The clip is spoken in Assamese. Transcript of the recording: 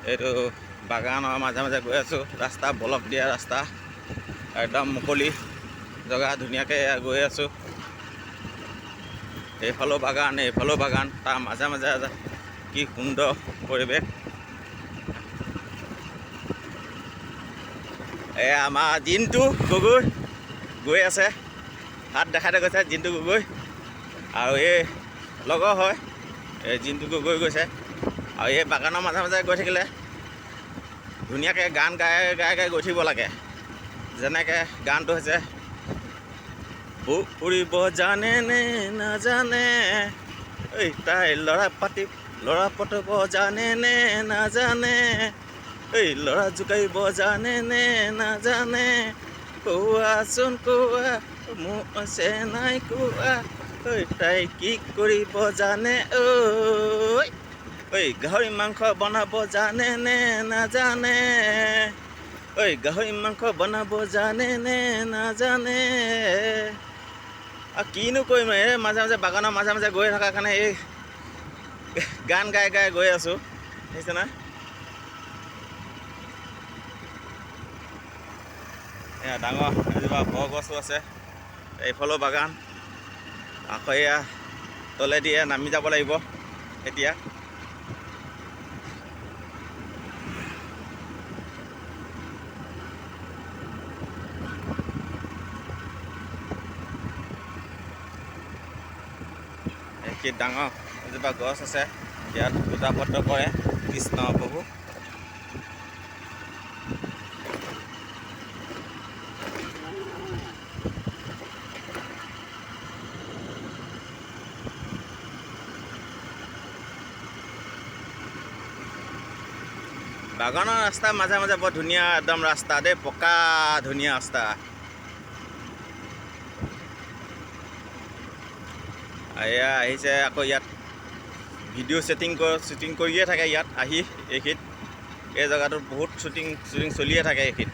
এইটো বাগানৰ মাজে মাজে গৈ আছোঁ। ৰাস্তা বলক দিয়া ৰাস্তা, একদম মুকলি জেগা, ধুনীয়াকৈ গৈ আছোঁ। এইফালেও বাগান, এইফালেও বাগান, তাৰ মাজে মাজে কি সুন্দৰ পৰিৱেশ। আমাৰ জিন্তু গগৈ গৈ আছে, হাত দেখাই গৈছে জিন্তু গগৈ, আৰু এই লগৰ হয় এই জিন্তু গগৈ গৈছে। আৰু এই বাগানৰ মাজে মাজে গৈ থাকিলে ধুনীয়াকৈ গান গাই গাই গাই গৈ থাকিব লাগে। যেনেকৈ গানটো হৈছে, ফুৰিব জানে নে নাজানে, ঐ তাই ল'ৰা পতাব জানে নে নাজানে, ঐ ল'ৰা জোকাৰিব জানে নে নাজানে, কোৱাচোন কোৱা মোৰ আছে নাই কোৱা, ঐ তাই কি কৰিব জানে, ঐ গাহৰি মাংস বনাব জানে নে নাজানে, ঐ গাহৰি মাংস বনাব জানে নে নাজানে। আৰু কিনো কৰিম, এই মাজে মাজে বাগানৰ মাজে মাজে গৈ থকাৰ কাৰণে এই গান গাই গাই গৈ আছোঁ, বুজিছে না। এয়া ডাঙৰ এজোপা বৰগছো আছে, এইফালেও বাগান। আকৌ এয়া তলেদি নামি যাব লাগিব এতিয়া। কি ডাঙৰ এজোপা গছ আছে, ইয়াত পূজা পত্ৰ কৰে কৃষ্ণ প্ৰভু। বাগানৰ ৰাস্তা মাজে মাজে বৰ ধুনীয়া একদম ৰাস্তা দেই, পকা ধুনীয়া ৰাস্তা। এয়া আহিছে আকৌ ইয়াত ভিডিঅ' শ্বুটিং কৰিয়ে থাকে ইয়াত আহি। এই জেগাটোত বহুত শ্বুটিং চলিয়ে থাকে এইখিনিত।